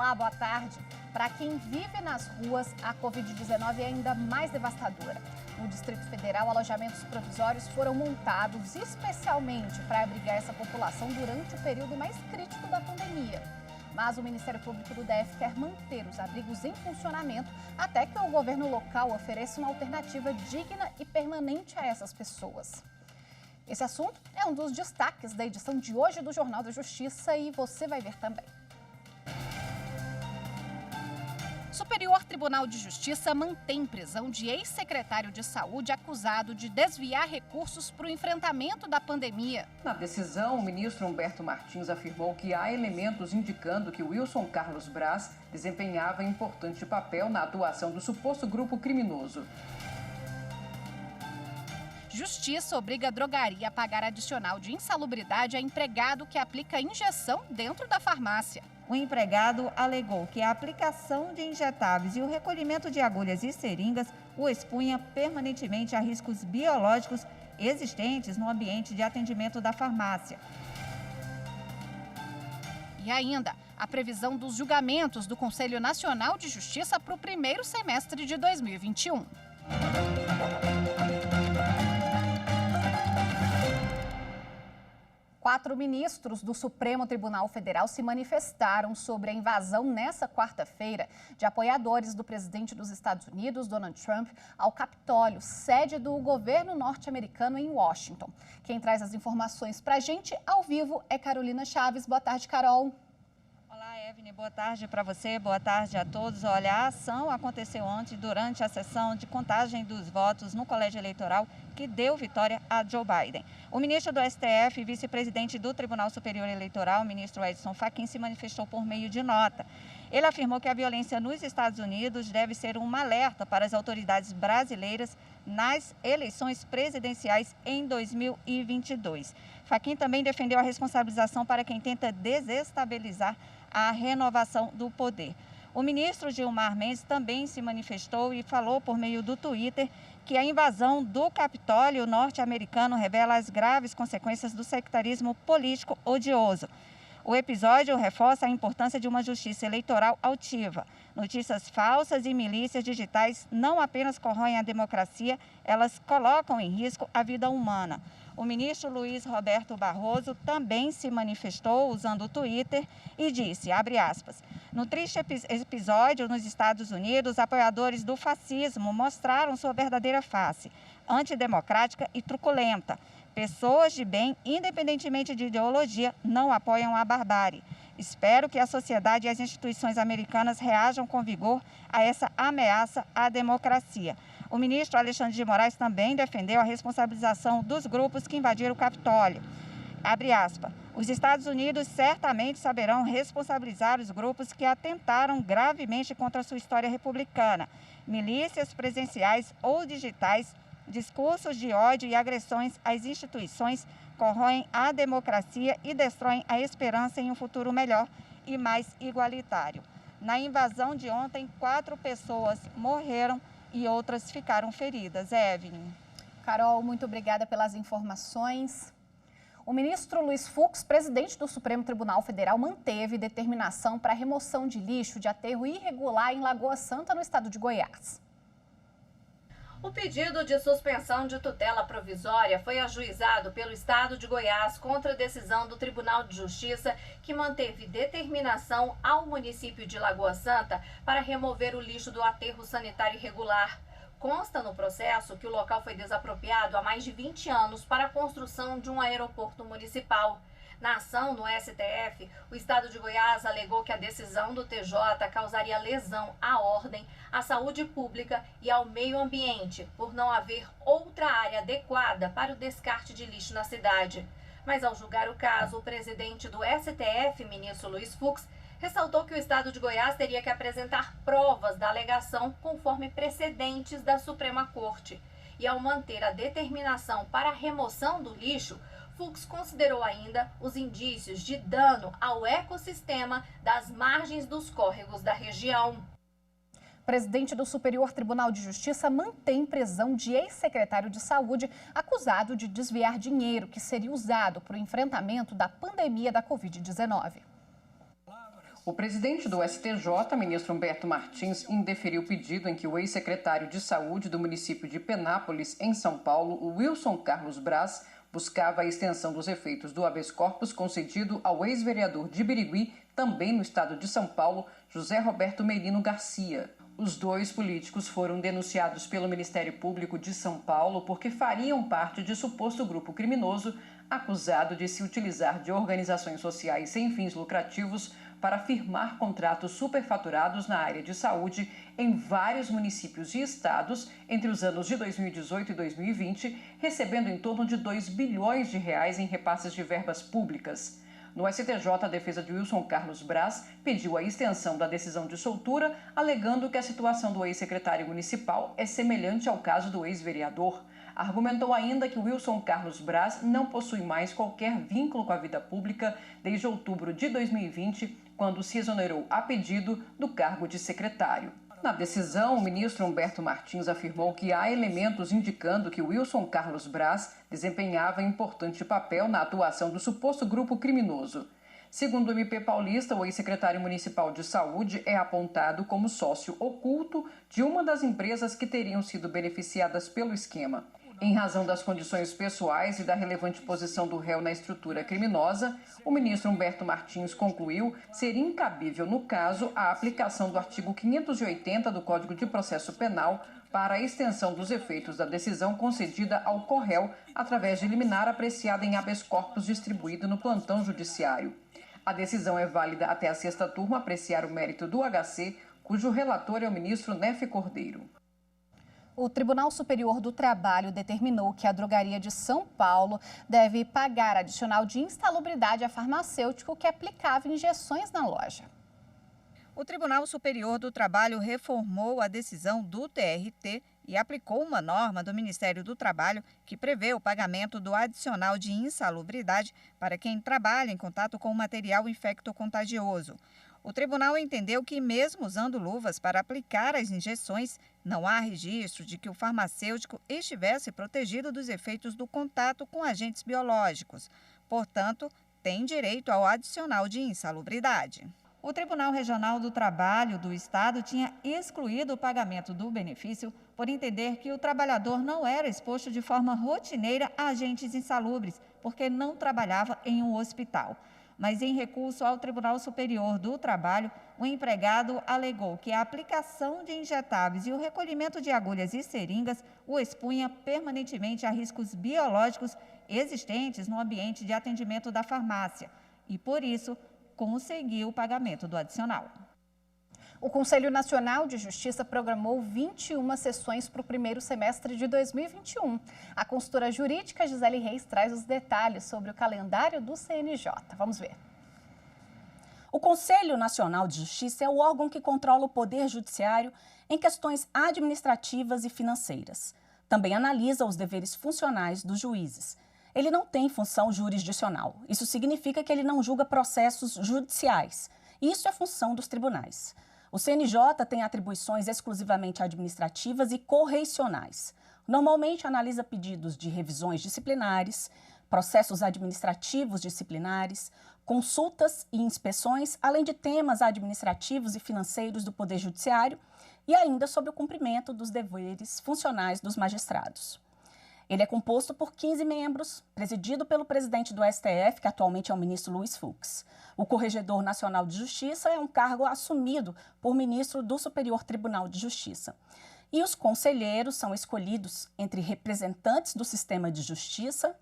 Olá, boa tarde. Para quem vive nas ruas, a Covid-19 é ainda mais devastadora. No Distrito Federal, alojamentos provisórios foram montados especialmente para abrigar essa população durante o período mais crítico da pandemia. Mas o Ministério Público do DF quer manter os abrigos em funcionamento até que o governo local ofereça uma alternativa digna e permanente a essas pessoas. Esse assunto é um dos destaques da edição de hoje do Jornal da Justiça e você vai ver também. Superior Tribunal de Justiça mantém prisão de ex-secretário de Saúde acusado de desviar recursos para o enfrentamento da pandemia. Na decisão, o ministro Humberto Martins afirmou que há elementos indicando que Wilson Carlos Braz desempenhava importante papel na atuação do suposto grupo criminoso. Justiça obriga a drogaria a pagar adicional de insalubridade a empregado que aplica injeção dentro da farmácia. O empregado alegou que a aplicação de injetáveis e o recolhimento de agulhas e seringas o expunha permanentemente a riscos biológicos existentes no ambiente de atendimento da farmácia. E ainda, a previsão dos julgamentos do Conselho Nacional de Justiça para o primeiro semestre de 2021. Quatro ministros do Supremo Tribunal Federal se manifestaram sobre a invasão nesta quarta-feira de apoiadores do presidente dos Estados Unidos, Donald Trump, ao Capitólio, sede do governo norte-americano em Washington. Quem traz as informações para a gente ao vivo é Carolina Chaves. Boa tarde, Carol. Olá, Evne. Boa tarde para você, boa tarde a todos. Olha, a ação aconteceu ontem durante a sessão de contagem dos votos no colégio eleitoral que deu vitória a Joe Biden. O ministro do STF e vice-presidente do Tribunal Superior Eleitoral, o ministro Edson Fachin, se manifestou por meio de nota. Ele afirmou que a violência nos Estados Unidos deve ser um alerta para as autoridades brasileiras nas eleições presidenciais em 2022. Fachin também defendeu a responsabilização para quem tenta desestabilizar a renovação do poder. O ministro Gilmar Mendes também se manifestou e falou por meio do Twitter que a invasão do Capitólio norte-americano revela as graves consequências do sectarismo político odioso. O episódio reforça a importância de uma justiça eleitoral altiva. Notícias falsas e milícias digitais não apenas corroem a democracia, elas colocam em risco a vida humana. O ministro Luiz Roberto Barroso também se manifestou usando o Twitter e disse, abre aspas, no triste episódio nos Estados Unidos, apoiadores do fascismo mostraram sua verdadeira face, antidemocrática e truculenta. Pessoas de bem, independentemente de ideologia, não apoiam a barbárie. Espero que a sociedade e as instituições americanas reajam com vigor a essa ameaça à democracia. O ministro Alexandre de Moraes também defendeu a responsabilização dos grupos que invadiram o Capitólio. Abre aspas, os Estados Unidos certamente saberão responsabilizar os grupos que atentaram gravemente contra a sua história republicana. Milícias presenciais ou digitais, discursos de ódio e agressões às instituições corroem a democracia e destroem a esperança em um futuro melhor e mais igualitário. Na invasão de ontem, 4 pessoas morreram e outras ficaram feridas. Evelyn. Carol, muito obrigada pelas informações. O ministro Luiz Fux, presidente do Supremo Tribunal Federal, manteve determinação para a remoção de lixo de aterro irregular em Lagoa Santa, no estado de Goiás. O pedido de suspensão de tutela provisória foi ajuizado pelo Estado de Goiás contra a decisão do Tribunal de Justiça, que manteve determinação ao município de Lagoa Santa para remover o lixo do aterro sanitário irregular. Consta no processo que o local foi desapropriado há mais de 20 anos para a construção de um aeroporto municipal. Na ação no STF, o Estado de Goiás alegou que a decisão do TJ causaria lesão à ordem, à saúde pública e ao meio ambiente, por não haver outra área adequada para o descarte de lixo na cidade. Mas ao julgar o caso, o presidente do STF, ministro Luiz Fux, ressaltou que o Estado de Goiás teria que apresentar provas da alegação conforme precedentes da Suprema Corte. E ao manter a determinação para a remoção do lixo, Fux considerou ainda os indícios de dano ao ecossistema das margens dos córregos da região. O presidente do Superior Tribunal de Justiça mantém prisão de ex-secretário de Saúde acusado de desviar dinheiro que seria usado para o enfrentamento da pandemia da Covid-19. O presidente do STJ, ministro Humberto Martins, indeferiu o pedido em que o ex-secretário de Saúde do município de Penápolis, em São Paulo, o Wilson Carlos Braz, buscava a extensão dos efeitos do habeas corpus concedido ao ex-vereador de Birigui, também no estado de São Paulo, José Roberto Merino Garcia. Os dois políticos foram denunciados pelo Ministério Público de São Paulo porque fariam parte de suposto grupo criminoso acusado de se utilizar de organizações sociais sem fins lucrativos para firmar contratos superfaturados na área de saúde em vários municípios e estados entre os anos de 2018 e 2020, recebendo em torno de 2 bilhões de reais em repasses de verbas públicas. No STJ, a defesa de Wilson Carlos Braz pediu a extensão da decisão de soltura, alegando que a situação do ex-secretário municipal é semelhante ao caso do ex-vereador. Argumentou ainda que Wilson Carlos Braz não possui mais qualquer vínculo com a vida pública desde outubro de 2020, quando se exonerou a pedido do cargo de secretário. Na decisão, o ministro Humberto Martins afirmou que há elementos indicando que Wilson Carlos Braz desempenhava importante papel na atuação do suposto grupo criminoso. Segundo o MP paulista, o ex-secretário municipal de saúde é apontado como sócio oculto de uma das empresas que teriam sido beneficiadas pelo esquema. Em razão das condições pessoais e da relevante posição do réu na estrutura criminosa, o ministro Humberto Martins concluiu ser incabível no caso a aplicação do artigo 580 do Código de Processo Penal para a extensão dos efeitos da decisão concedida ao corréu através de liminar apreciada em habeas corpus distribuído no plantão judiciário. A decisão é válida até a sexta turma apreciar o mérito do HC, cujo relator é o ministro Nefe Cordeiro. O Tribunal Superior do Trabalho determinou que a Drogaria de São Paulo deve pagar adicional de insalubridade a farmacêutico que aplicava injeções na loja. O Tribunal Superior do Trabalho reformou a decisão do TRT e aplicou uma norma do Ministério do Trabalho que prevê o pagamento do adicional de insalubridade para quem trabalha em contato com material infectocontagioso. O tribunal entendeu que, mesmo usando luvas para aplicar as injeções, não há registro de que o farmacêutico estivesse protegido dos efeitos do contato com agentes biológicos. Portanto, tem direito ao adicional de insalubridade. O Tribunal Regional do Trabalho do Estado tinha excluído o pagamento do benefício por entender que o trabalhador não era exposto de forma rotineira a agentes insalubres, porque não trabalhava em um hospital. Mas, em recurso ao Tribunal Superior do Trabalho, o empregado alegou que a aplicação de injetáveis e o recolhimento de agulhas e seringas o expunha permanentemente a riscos biológicos existentes no ambiente de atendimento da farmácia e, por isso, conseguiu o pagamento do adicional. O Conselho Nacional de Justiça programou 21 sessões para o primeiro semestre de 2021. A consultora jurídica Gisele Reis traz os detalhes sobre o calendário do CNJ. Vamos ver. O Conselho Nacional de Justiça é o órgão que controla o Poder Judiciário em questões administrativas e financeiras. Também analisa os deveres funcionais dos juízes. Ele não tem função jurisdicional. Isso significa que ele não julga processos judiciais. Isso é função dos tribunais. O CNJ tem atribuições exclusivamente administrativas e correicionais. Normalmente analisa pedidos de revisões disciplinares, processos administrativos disciplinares, consultas e inspeções, além de temas administrativos e financeiros do Poder Judiciário e ainda sobre o cumprimento dos deveres funcionais dos magistrados. Ele é composto por 15 membros, presidido pelo presidente do STF, que atualmente é o ministro Luiz Fux. O Corregedor Nacional de Justiça é um cargo assumido por ministro do Superior Tribunal de Justiça. E os conselheiros são escolhidos entre representantes do sistema de justiça,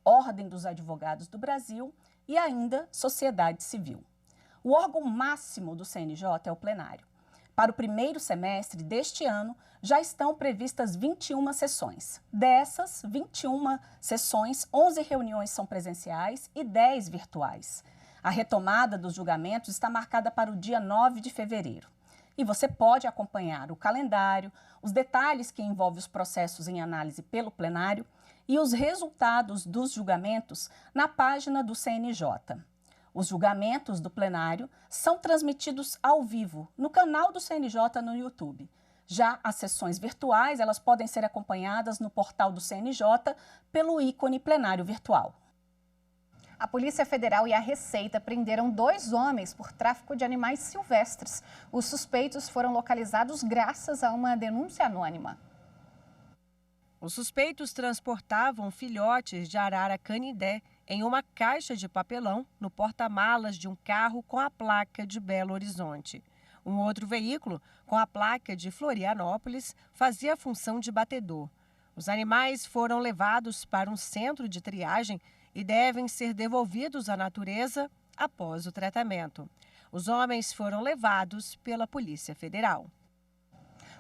Ordem dos Advogados do Brasil e ainda sociedade civil. O órgão máximo do CNJ é o plenário. Para o primeiro semestre deste ano, já estão previstas 21 sessões. Dessas 21 sessões, 11 reuniões são presenciais e 10 virtuais. A retomada dos julgamentos está marcada para o dia 9 de fevereiro. E você pode acompanhar o calendário, os detalhes que envolvem os processos em análise pelo plenário e os resultados dos julgamentos na página do CNJ. Os julgamentos do plenário são transmitidos ao vivo no canal do CNJ no YouTube. Já as sessões virtuais, elas podem ser acompanhadas no portal do CNJ pelo ícone plenário virtual. A Polícia Federal e a Receita prenderam 2 homens por tráfico de animais silvestres. Os suspeitos foram localizados graças a uma denúncia anônima. Os suspeitos transportavam filhotes de arara canidé em uma caixa de papelão no porta-malas de um carro com a placa de Belo Horizonte. Um outro veículo, com a placa de Florianópolis, fazia a função de batedor. Os animais foram levados para um centro de triagem e devem ser devolvidos à natureza após o tratamento. Os homens foram levados pela Polícia Federal.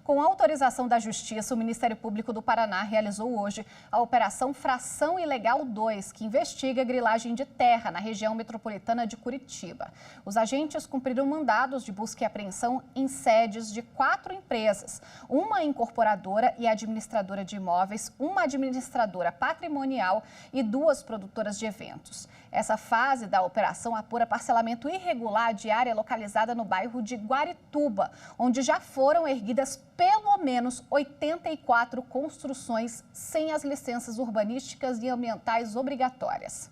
Com autorização da Justiça, o Ministério Público do Paraná realizou hoje a Operação Fração Ilegal 2, que investiga a grilagem de terra na região metropolitana de Curitiba. Os agentes cumpriram mandados de busca e apreensão em sedes de 4 empresas, uma incorporadora e administradora de imóveis, uma administradora patrimonial e 2 produtoras de eventos. Essa fase da operação apura parcelamento irregular de área localizada no bairro de Guarituba, onde já foram erguidas pelo menos 84 construções sem as licenças urbanísticas e ambientais obrigatórias.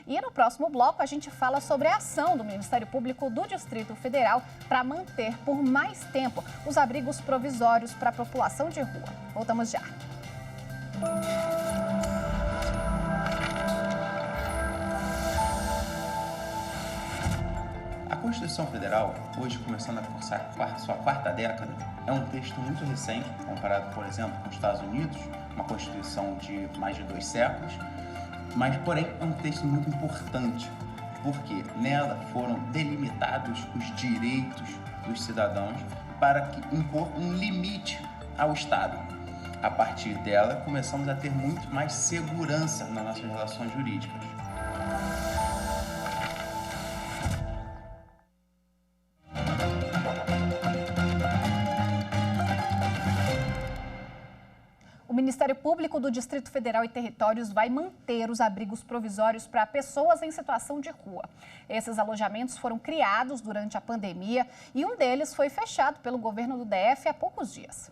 E no próximo bloco a gente fala sobre a ação do Ministério Público do Distrito Federal para manter por mais tempo os abrigos provisórios para a população de rua. Voltamos já. A Constituição Federal, hoje começando a cursar sua 4ª década, é um texto muito recente, comparado, por exemplo, com os Estados Unidos, uma Constituição de mais de 2 séculos, mas, porém, é um texto muito importante, porque nela foram delimitados os direitos dos cidadãos para impor um limite ao Estado. A partir dela, começamos a ter muito mais segurança nas nossas relações jurídicas. O Ministério Público do Distrito Federal e Territórios vai manter os abrigos provisórios para pessoas em situação de rua. Esses alojamentos foram criados durante a pandemia e um deles foi fechado pelo governo do DF há poucos dias.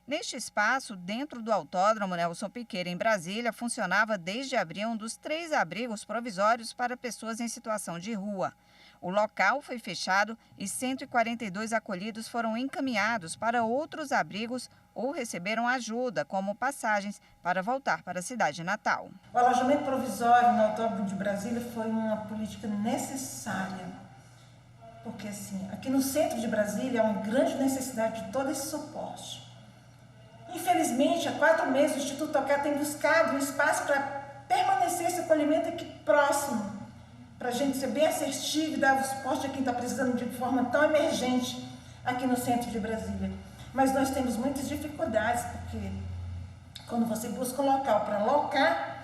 Neste espaço, dentro do Autódromo Nelson Piqueira, em Brasília, funcionava desde abril um dos 3 abrigos provisórios para pessoas em situação de rua. O local foi fechado e 142 acolhidos foram encaminhados para outros abrigos ou receberam ajuda, como passagens, para voltar para a cidade natal. O alojamento provisório no Autódromo de Brasília foi uma política necessária, porque assim, aqui no centro de Brasília há uma grande necessidade de todo esse suporte. Infelizmente, há 4 meses o Instituto Tocar tem buscado um espaço para permanecer esse acolhimento aqui próximo, para a gente ser bem assertivo e dar o suporte a quem está precisando de forma tão emergente aqui no centro de Brasília. Mas nós temos muitas dificuldades, porque quando você busca um local para alocar,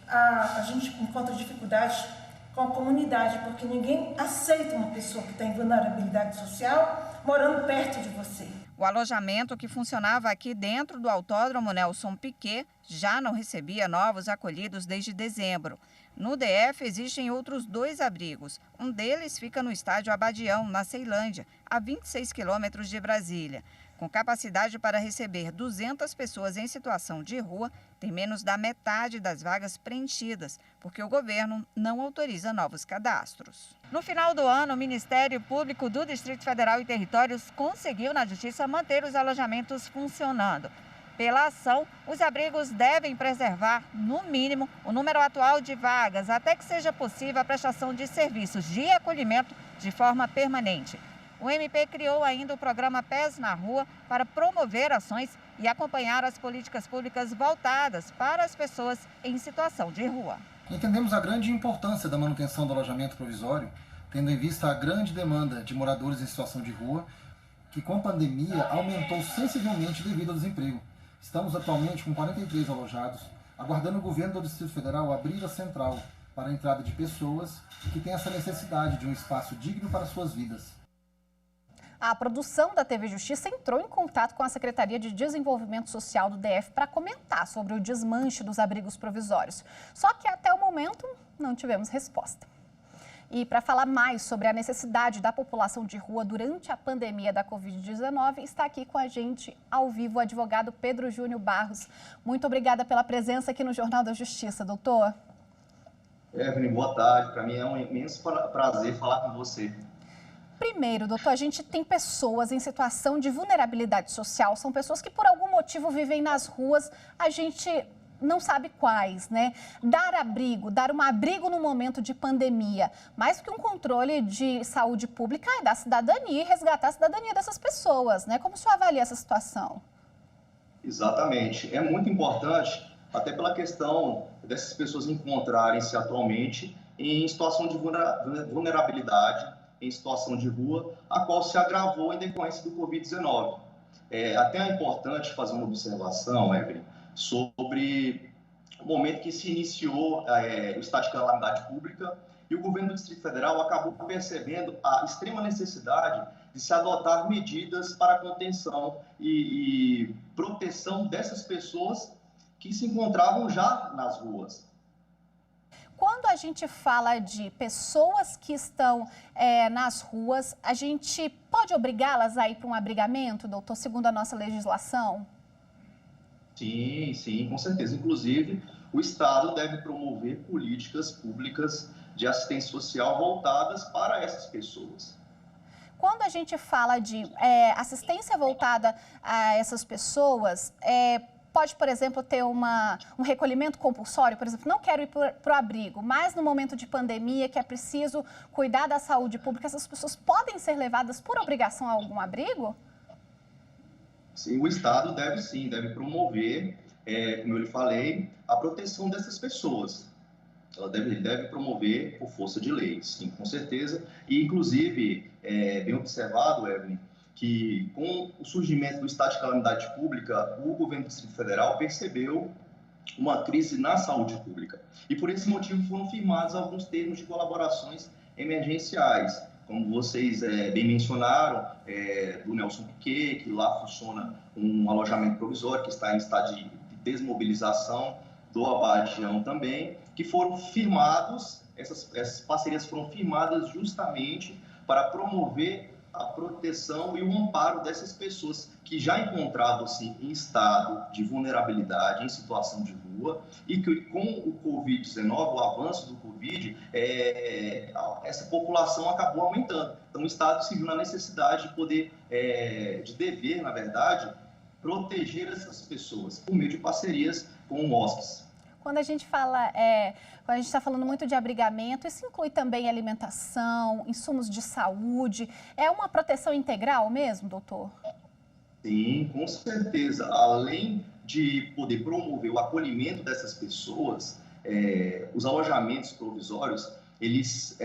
a gente encontra dificuldades com a comunidade, porque ninguém aceita uma pessoa que está em vulnerabilidade social morando perto de você. O alojamento que funcionava aqui dentro do Autódromo Nelson Piquet já não recebia novos acolhidos desde dezembro. No DF existem outros 2 abrigos. Um deles fica no estádio Abadião, na Ceilândia, a 26 quilômetros de Brasília. Com capacidade para receber 200 pessoas em situação de rua, tem menos da metade das vagas preenchidas, porque o governo não autoriza novos cadastros. No final do ano, o Ministério Público do Distrito Federal e Territórios conseguiu na Justiça manter os alojamentos funcionando. Pela ação, os abrigos devem preservar, no mínimo, o número atual de vagas, até que seja possível a prestação de serviços de acolhimento de forma permanente. O MP criou ainda o programa Pés na Rua para promover ações e acompanhar as políticas públicas voltadas para as pessoas em situação de rua. Entendemos a grande importância da manutenção do alojamento provisório, tendo em vista a grande demanda de moradores em situação de rua, que com a pandemia aumentou sensivelmente devido ao desemprego. Estamos atualmente com 43 alojados, aguardando o governo do Distrito Federal abrir a central para a entrada de pessoas que têm essa necessidade de um espaço digno para suas vidas. A produção da TV Justiça entrou em contato com a Secretaria de Desenvolvimento Social do DF para comentar sobre o desmanche dos abrigos provisórios. Só que até o momento não tivemos resposta. E para falar mais sobre a necessidade da população de rua durante a pandemia da Covid-19, está aqui com a gente ao vivo o advogado Pedro Júnior Barros. Muito obrigada pela presença aqui no Jornal da Justiça, doutor. Evelyn, boa tarde. Para mim é um imenso prazer falar com você. Primeiro, doutor, a gente tem pessoas em situação de vulnerabilidade social, são pessoas que por algum motivo vivem nas ruas, a gente não sabe quais, né? Dar abrigo, dar um abrigo no momento de pandemia, mais do que um controle de saúde pública, é dar cidadania e resgatar a cidadania dessas pessoas, né? Como o senhor avalia essa situação? Exatamente. É muito importante, até pela questão dessas pessoas encontrarem-se atualmente em situação de vulnerabilidade, em situação de rua, a qual se agravou em decorrência do Covid-19. Até é importante fazer uma observação, Evelyn, sobre o momento que se iniciou o estado de calamidade pública e o governo do Distrito Federal acabou percebendo a extrema necessidade de se adotar medidas para contenção e proteção dessas pessoas que se encontravam já nas ruas. Quando a gente fala de pessoas que estão nas ruas, a gente pode obrigá-las a ir para um abrigamento, doutor, segundo a nossa legislação? Sim, sim, com certeza. Inclusive, o Estado deve promover políticas públicas de assistência social voltadas para essas pessoas. Quando a gente fala de assistência voltada a essas pessoas, pode, por exemplo, ter um recolhimento compulsório, por exemplo, não quero ir para o abrigo, mas no momento de pandemia que é preciso cuidar da saúde pública, essas pessoas podem ser levadas por obrigação a algum abrigo? Sim, o Estado deve promover, como eu lhe falei, a proteção dessas pessoas. Ela deve promover por força de lei, sim, com certeza. E, inclusive, bem observado, Evelyn, que com o surgimento do estado de calamidade pública, o governo do Distrito Federal percebeu uma crise na saúde pública. E por esse motivo foram firmados alguns termos de colaborações emergenciais, como vocês bem mencionaram, do Nelson Piquet, que lá funciona um alojamento provisório que está em estado de desmobilização, do Abadião também, que foram firmados, essas parcerias foram firmadas justamente para promover a proteção e o amparo dessas pessoas que já encontravam-se em estado de vulnerabilidade, em situação de rua, e que com o Covid-19, o avanço do Covid, essa população acabou aumentando. Então, o Estado se viu na necessidade de poder, de dever, na verdade, proteger essas pessoas por meio de parcerias com o OSCs. Quando a gente fala, quando a gente está falando muito de abrigamento, isso inclui também alimentação, insumos de saúde. É uma proteção integral mesmo, doutor? Sim, com certeza. Além de poder promover o acolhimento dessas pessoas, os alojamentos provisórios, eles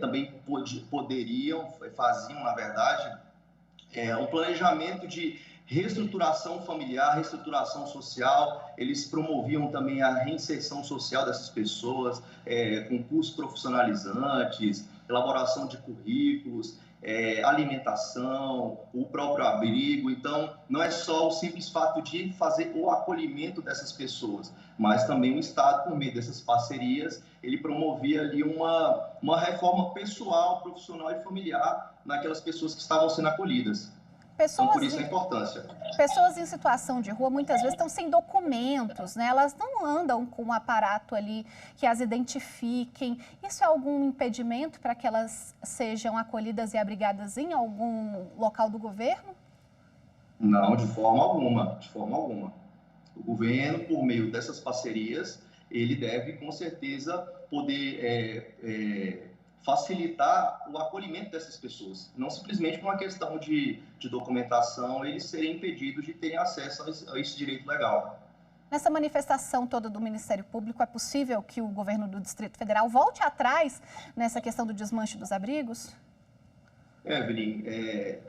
também faziam, na verdade, um planejamento de reestruturação familiar, reestruturação social. Eles promoviam também a reinserção social dessas pessoas, com cursos profissionalizantes, elaboração de currículos, alimentação, o próprio abrigo. Então, não é só o simples fato de fazer o acolhimento dessas pessoas, mas também o Estado, por meio dessas parcerias, ele promovia ali uma reforma pessoal, profissional e familiar naquelas pessoas que estavam sendo acolhidas. Então, por isso a importância. Pessoas em situação de rua muitas vezes estão sem documentos, né? Elas não andam com um aparato ali que as identifiquem. Isso é algum impedimento para que elas sejam acolhidas e abrigadas em algum local do governo? Não, de forma alguma, de forma alguma. O governo, por meio dessas parcerias, ele deve, com certeza, poder facilitar o acolhimento dessas pessoas, não simplesmente por uma questão de documentação eles serem impedidos de terem acesso a esse direito legal. Nessa manifestação toda do Ministério Público, é possível que o governo do Distrito Federal volte atrás nessa questão do desmanche dos abrigos? Evelyn,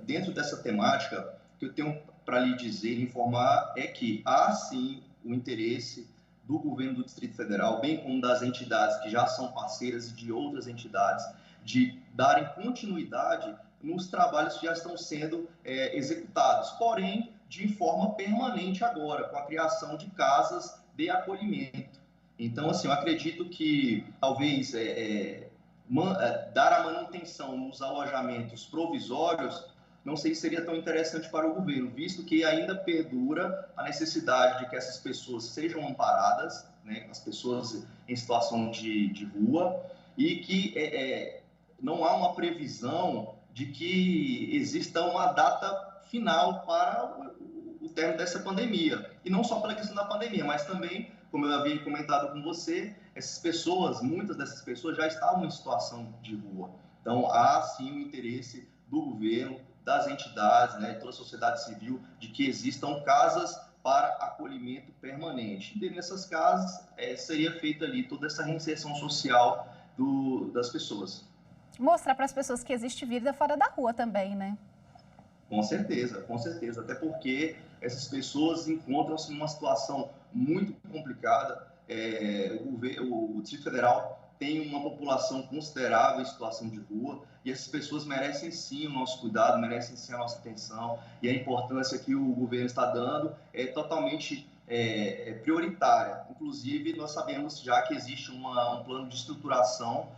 dentro dessa temática, o que eu tenho para lhe dizer e informar é que há sim o interesse do governo do Distrito Federal, bem como das entidades que já são parceiras e de outras entidades, de darem continuidade nos trabalhos que já estão sendo executados, porém de forma permanente agora, com a criação de casas de acolhimento. Então, assim, eu acredito que talvez dar a manutenção nos alojamentos provisórios não sei se seria tão interessante para o governo, visto que ainda perdura a necessidade de que essas pessoas sejam amparadas, né, as pessoas em situação de rua, e que não há uma previsão de que exista uma data final para o término dessa pandemia. E não só pela questão da pandemia, mas também, como eu havia comentado com você, essas pessoas, muitas dessas pessoas já estavam em situação de rua. Então, há sim o interesse do governo, das entidades, né, de toda a sociedade civil, de que existam casas para acolhimento permanente. E nessas casas seria feita ali toda essa reinserção social das pessoas. Mostrar para as pessoas que existe vida fora da rua também, né? Com certeza. Até porque essas pessoas encontram-se numa situação muito complicada. O Distrito Federal tem uma população considerável em situação de rua e essas pessoas merecem sim o nosso cuidado, merecem sim a nossa atenção, e a importância que o governo está dando é totalmente prioritária. Inclusive, nós sabemos já que existe um plano de estruturação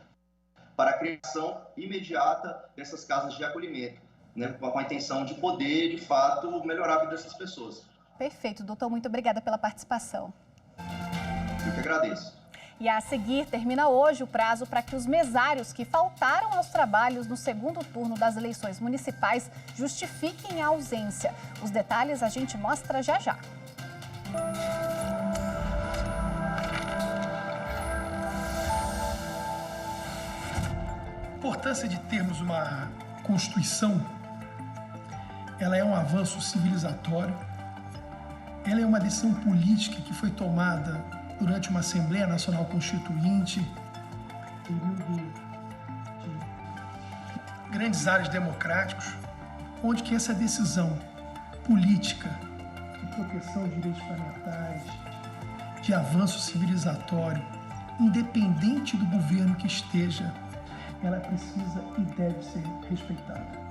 para a criação imediata dessas casas de acolhimento, né, com a intenção de poder, de fato, melhorar a vida dessas pessoas. Perfeito, doutor. Muito obrigada pela participação. Eu que agradeço. E a seguir, termina hoje o prazo para que os mesários que faltaram aos trabalhos no segundo turno das eleições municipais justifiquem a ausência. Os detalhes a gente mostra já já. A importância de termos uma Constituição, ela é um avanço civilizatório, ela é uma decisão política que foi tomada durante uma Assembleia Nacional Constituinte, período de grandes áreas democráticos, onde que essa decisão política de proteção de direitos fundamentais, de avanço civilizatório, independente do governo que esteja, ela precisa e deve ser respeitada.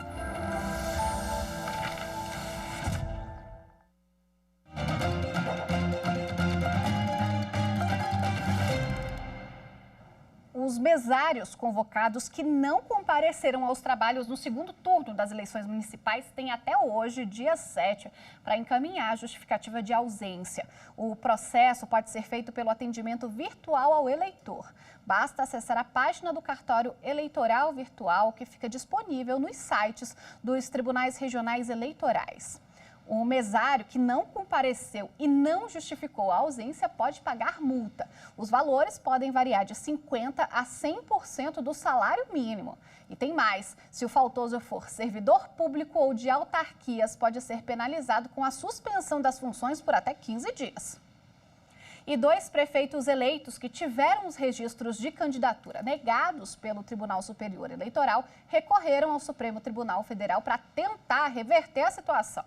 Os mesários convocados que não compareceram aos trabalhos no segundo turno das eleições municipais têm até hoje, dia 7, para encaminhar a justificativa de ausência. O processo pode ser feito pelo atendimento virtual ao eleitor. Basta acessar a página do cartório eleitoral virtual que fica disponível nos sites dos tribunais regionais eleitorais. O mesário que não compareceu e não justificou a ausência pode pagar multa. Os valores podem variar de 50% a 100% do salário mínimo. E tem mais, se o faltoso for servidor público ou de autarquias, pode ser penalizado com a suspensão das funções por até 15 dias. E 2 prefeitos eleitos que tiveram os registros de candidatura negados pelo Tribunal Superior Eleitoral recorreram ao Supremo Tribunal Federal para tentar reverter a situação.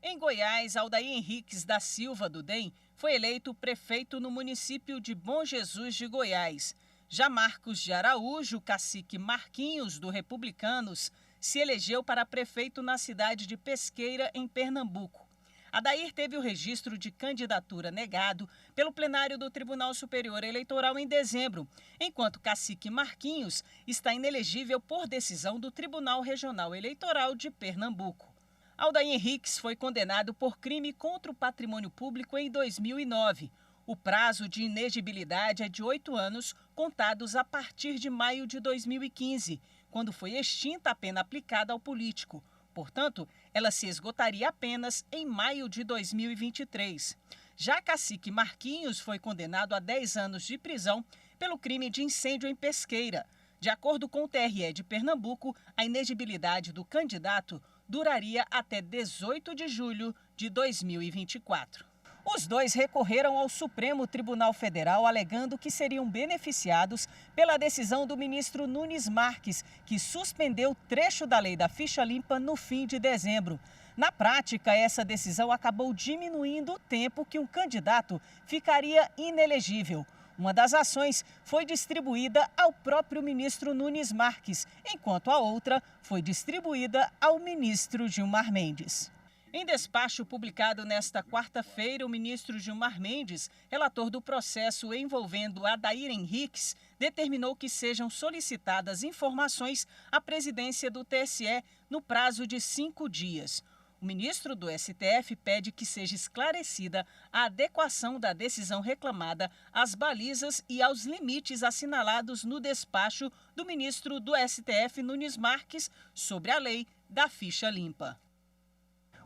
Em Goiás, Aldair Henriques da Silva, do DEM, foi eleito prefeito no município de Bom Jesus de Goiás. Já Marcos de Araújo, cacique Marquinhos, do Republicanos, se elegeu para prefeito na cidade de Pesqueira, em Pernambuco. Adair teve o registro de candidatura negado pelo plenário do Tribunal Superior Eleitoral em dezembro, enquanto cacique Marquinhos está inelegível por decisão do Tribunal Regional Eleitoral de Pernambuco. Aldair Henriques foi condenado por crime contra o patrimônio público em 2009. O prazo de inegibilidade é de 8 anos, contados a partir de maio de 2015, quando foi extinta a pena aplicada ao político. Portanto, ela se esgotaria apenas em maio de 2023. Já cacique Marquinhos foi condenado a 10 anos de prisão pelo crime de incêndio em Pesqueira. De acordo com o TRE de Pernambuco, a inegibilidade do candidato duraria até 18 de julho de 2024. Os dois recorreram ao Supremo Tribunal Federal alegando que seriam beneficiados pela decisão do ministro Nunes Marques, que suspendeu trecho da lei da ficha limpa no fim de dezembro. Na prática, essa decisão acabou diminuindo o tempo que um candidato ficaria inelegível. Uma das ações foi distribuída ao próprio ministro Nunes Marques, enquanto a outra foi distribuída ao ministro Gilmar Mendes. Em despacho publicado nesta quarta-feira, o ministro Gilmar Mendes, relator do processo envolvendo Aldair Henriques, determinou que sejam solicitadas informações à presidência do TSE no prazo de 5 dias. O ministro do STF pede que seja esclarecida a adequação da decisão reclamada às balizas e aos limites assinalados no despacho do ministro do STF, Nunes Marques, sobre a lei da ficha limpa.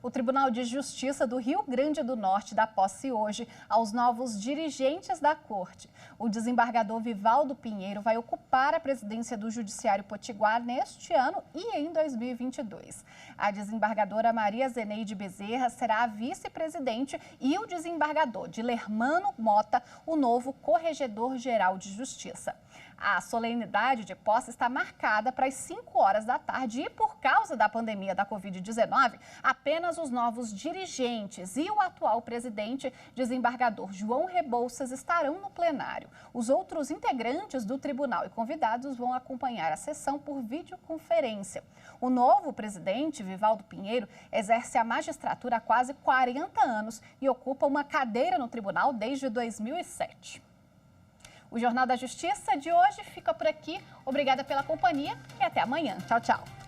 O Tribunal de Justiça do Rio Grande do Norte dá posse hoje aos novos dirigentes da Corte. O desembargador Vivaldo Pinheiro vai ocupar a presidência do Judiciário Potiguar neste ano e em 2022. A desembargadora Maria Zeneide Bezerra será a vice-presidente e o desembargador Dilermano Mota, o novo corregedor-geral de Justiça. A solenidade de posse está marcada para as 5 horas da tarde e, por causa da pandemia da Covid-19, apenas os novos dirigentes e o atual presidente, desembargador João Rebouças, estarão no plenário. Os outros integrantes do tribunal e convidados vão acompanhar a sessão por videoconferência. O novo presidente, Vivaldo Pinheiro, exerce a magistratura há quase 40 anos e ocupa uma cadeira no tribunal desde 2007. O Jornal da Justiça de hoje fica por aqui. Obrigada pela companhia e até amanhã. Tchau, tchau.